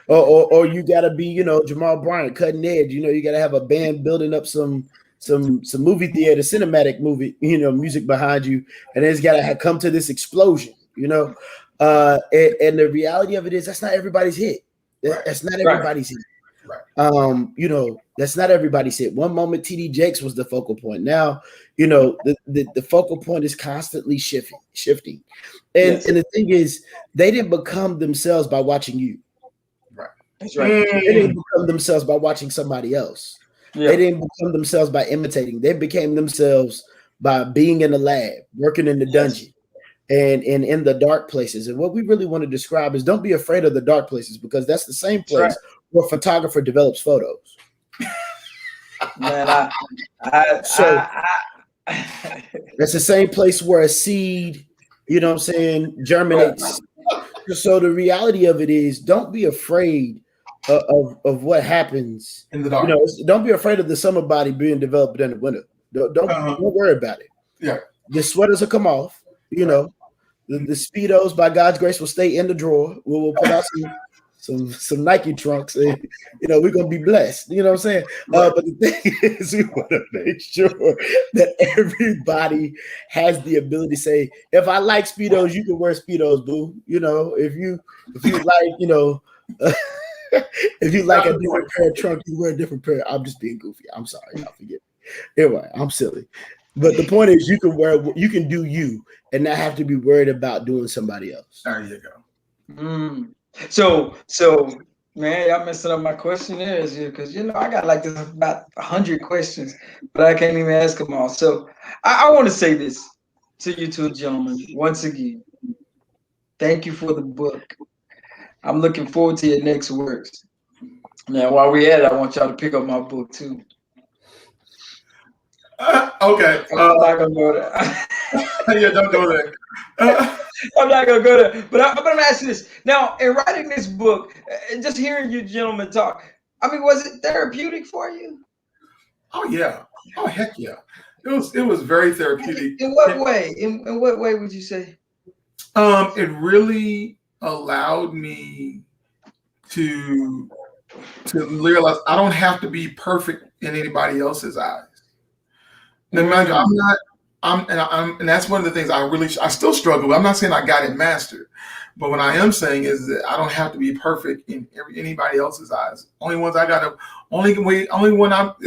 Or you got to be, you know, Jamal Bryant, cutting edge. You know, you got to have a band building up some movie theater, cinematic movie, you know, music behind you, and it's got to come to this explosion, you know. And the reality of it is that's not everybody's hit. That's not everybody's hit. You know, that's not everybody's hit. One moment TD Jakes was the focal point. Now, you know, the focal point is constantly shifting. And the thing is, they didn't become themselves by watching you. That's right. They didn't become themselves by watching somebody else. They didn't become themselves by imitating. They became themselves by being in the lab, working in the dungeon, and in the dark places. And what we really want to describe is don't be afraid of the dark places, because that's the same place where a photographer develops photos. Man, that's the same place where a seed, you know what I'm saying, germinates. So the reality of it is, don't be afraid of what happens in the dark. You know, don't be afraid of the summer body being developed in the winter. Don't worry about it. Yeah, the sweaters will come off. You know, the Speedos, by God's grace, will stay in the drawer. We'll put out some Nike trunks, and you know, we're gonna be blessed. You know what I'm saying? But the thing is, we want to make sure that everybody has the ability to say, if I like Speedos, you can wear Speedos, boo. You know, if you like, you know. If you like a different pair of trunks, you wear a different pair. I'm just being goofy. I'm sorry, y'all forget me. Anyway, I'm silly. But the point is, you can do you and not have to be worried about doing somebody else. There you go. So man, y'all messing up my questionnaires here, because you know I got like this about 100 questions, but I can't even ask them all. So I want to say this to you two gentlemen once again. Thank you for the book. I'm looking forward to your next works. Now, while we're at it, I want y'all to pick up my book too. Okay. I'm not gonna go there. Yeah, don't go there. I'm not gonna go there. But I'm gonna ask you this. Now, in writing this book, just hearing you gentlemen talk, I mean, was it therapeutic for you? Oh yeah. Oh heck yeah. It was very therapeutic. In what way? In what way would you say? It really allowed me to realize I don't have to be perfect in anybody else's eyes. No matter, and that's one of the things I still struggle with. I'm not saying I got it mastered, but what I am saying is that I don't have to be perfect in anybody else's eyes. Only one I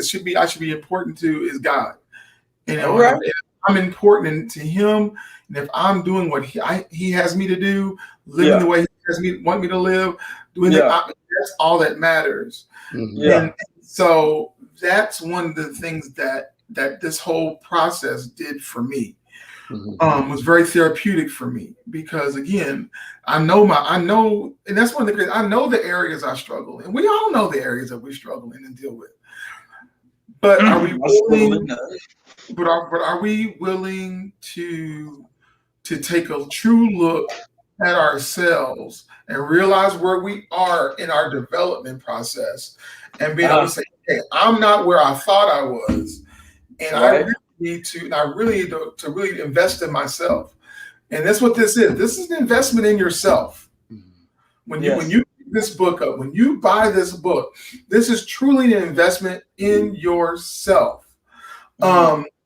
should be important to is God. You know, if I'm important to Him, and if I'm doing what He has me to do, living the way He want me to live, that's all that matters. And so that's one of the things that this whole process did for me. Was very therapeutic for me, because again, I know, and that's one of the great, I know the areas I struggle in. We all know the areas that we struggle in and deal with. But are we willing? But are we willing to take a true look at ourselves and realize where we are in our development process, and being able to say, "Hey, I'm not where I thought I was, and I really need to. And I really need to really invest in myself." And that's what this is. This is an investment in yourself. When you pick this book up, when you buy this book, this is truly an investment in yourself.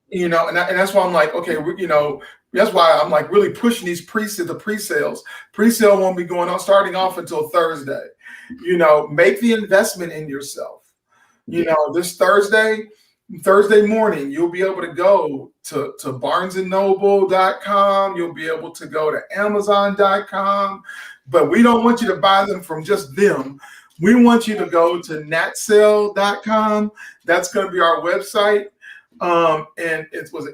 You know, and that's why I'm like, okay, that's why I'm like really pushing these pre-sales. Pre-sale won't be starting off until Thursday. You know, make the investment in yourself. You know, this Thursday morning, you'll be able to go to barnesandnoble.com. You'll be able to go to amazon.com. But we don't want you to buy them from just them. We want you to go to natsale.com. That's going to be our website. and it was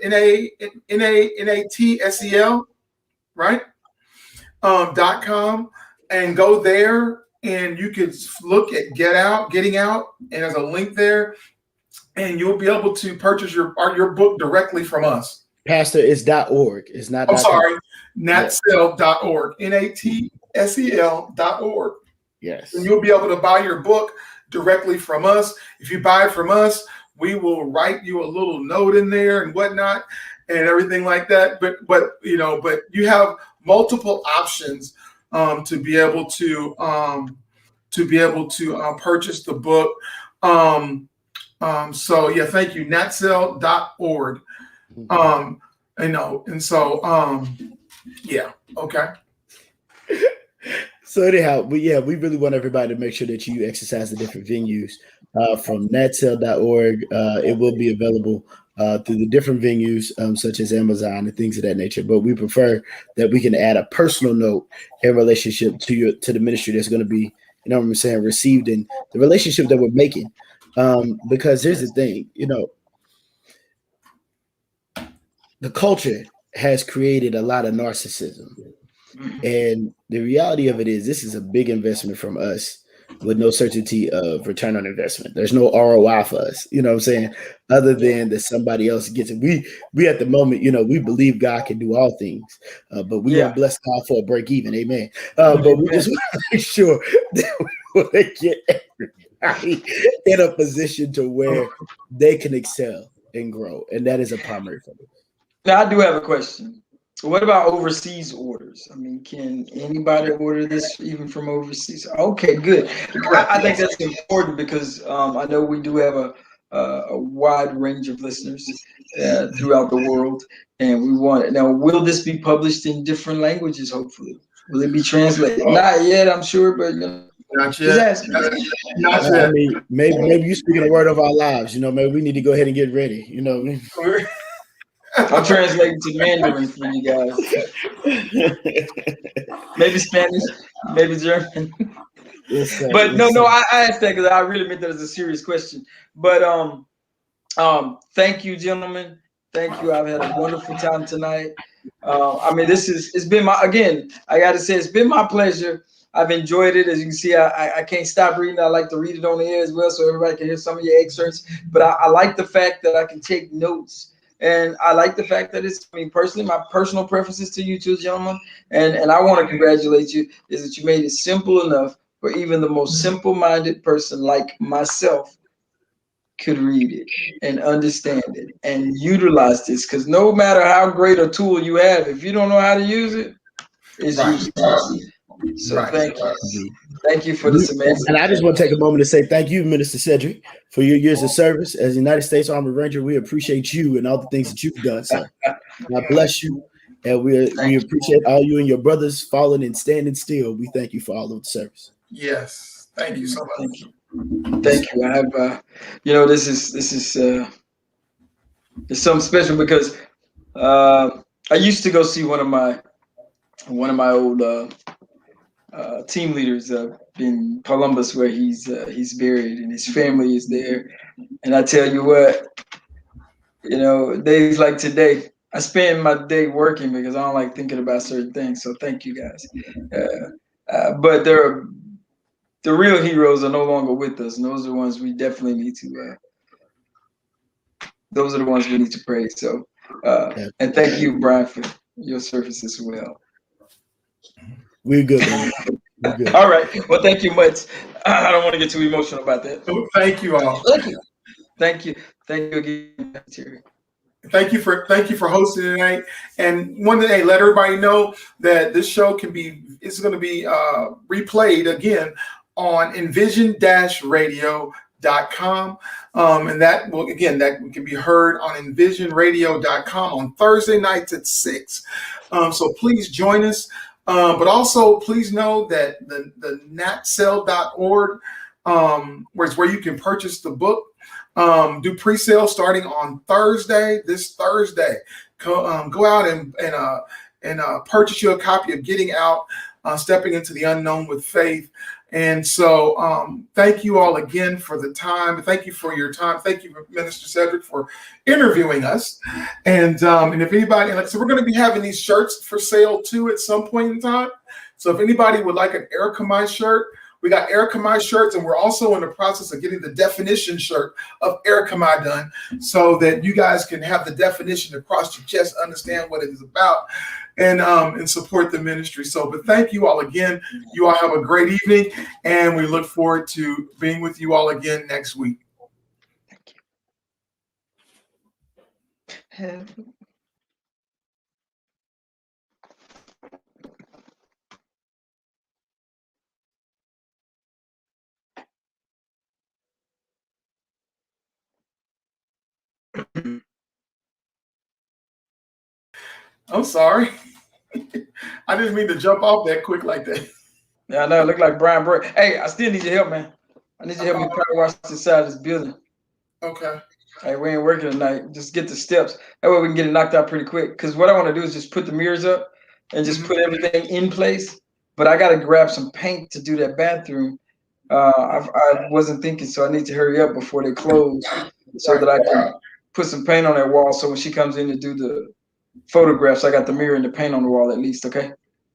NATSEL, right? .com, and go there, and you can look at Getting Out, and there's a link there, and you'll be able to purchase your book directly from us. Pastor, it's .org. It's not. I'm sorry, natsel.org, NATSEL.org. Yes. And you'll be able to buy your book directly from us. If you buy it from us, we will write you a little note in there and whatnot and everything like that. But you have multiple options to be able to purchase the book. So yeah, thank you, natsel.org. Yeah, okay. So anyhow, we really want everybody to make sure that you exercise the different venues from natsel.org. It will be available through the different venues such as Amazon and things of that nature. But we prefer that we can add a personal note in relationship to the ministry that's going to be, received in the relationship that we're making. Because here's the thing, the culture has created a lot of narcissism. And the reality of it is this is a big investment from us with no certainty of return on investment. There's no ROI for us, you know what I'm saying? Other than that somebody else gets it. We at the moment, we believe God can do all things, but we don't bless God for a break even. Amen. But we just want to make sure that we want to get everybody in a position to where they can excel and grow. And that is a primary focus. Now, I do have a question. What about overseas orders? I mean, can anybody order this even from overseas? Okay, good. I think that's important because I know we do have a wide range of listeners throughout the world, and we want it. Now, will this be published in different languages? Hopefully, will it be translated? Not yet, I'm sure, but not yet. Not yet. I mean, maybe you speaking a word of our lives. Maybe we need to go ahead and get ready. I'm translating to Mandarin for you guys. Maybe Spanish, maybe German. But no, I asked that because I really meant that as a serious question. But thank you, gentlemen. Thank you. I've had a wonderful time tonight. It's been I got to say, it's been my pleasure. I've enjoyed it. As you can see, I can't stop reading. I like to read it on the air as well so everybody can hear some of your excerpts. But I like the fact that I can take notes. And I like the fact that personally, my personal preferences to you two gentlemen, and I want to congratulate you, is that you made it simple enough for even the most simple-minded person like myself could read it and understand it and utilize this. Because no matter how great a tool you have, if you don't know how to use it, it's useless. So thank you. Thank you for this amazing. And I just want to take a moment to say thank you, Minister Sedric, for your years of service as United States Army Ranger. We appreciate you and all the things that you've done, sir. God bless you. And we appreciate all you and your brothers falling and standing still. We thank you for all of the service. Yes. Thank you so much. Thank you. I have this is it's something special because I used to go see one of my old team leaders in Columbus, where he's buried and his family is there. And I tell you what, days like today, I spend my day working because I don't like thinking about certain things. So thank you guys. But the real heroes are no longer with us, and those are the ones we definitely need to. Those are the ones we need to praise. So, and thank you, Brian, for your service as well. We're good, man. We're good. All right. Well, thank you much. I don't want to get too emotional about that. Thank you all. Thank you again, Terry. Thank you for hosting tonight. And one day, let everybody know that this show it's going to be replayed again on envision-radio.com. And that can be heard on envisionradio.com on Thursday nights at 6. So please join us. But also, please know that the natsel.org, where you can purchase the book, do pre-sale starting on this Thursday. Go out and purchase you a copy of Getting Out. stepping into the unknown with faith. And so thank you all again for the time. Thank you for your time. Thank you, Minister Sedric, for interviewing us. And if anybody, so we're going to be having these shirts for sale too at some point in time. So if anybody would like an Erchomai shirt, we got Erchomai shirts, and we're also in the process of getting the definition shirt of Erchomai done so that you guys can have the definition across your chest, understand what it is about, and support the ministry. So, but thank you all again. You all have a great evening, and we look forward to being with you all again next week. Thank you. I'm sorry. I didn't mean to jump off that quick like that. Yeah, I know. It looked like Brian Burke. Hey, I still need your help, man. I need you to help me power wash this side of this building. Okay. Hey, we ain't working tonight. Just get the steps. That way we can get it knocked out pretty quick. Because what I want to do is just put the mirrors up and just put everything in place. But I got to grab some paint to do that bathroom. I wasn't thinking, so I need to hurry up before they close so that I can put some paint on that wall. So when she comes in to do the photographs, I got the mirror and the paint on the wall at least, okay?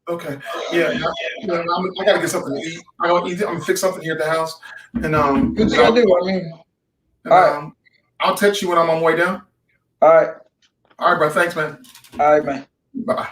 Okay. Yeah. I gotta get something to eat. I'm gonna fix something here at the house. And What you gotta do? I mean, and, all right. I'll text you when I'm on my way down. All right. All right, bro. Thanks, man. All right, man. Bye.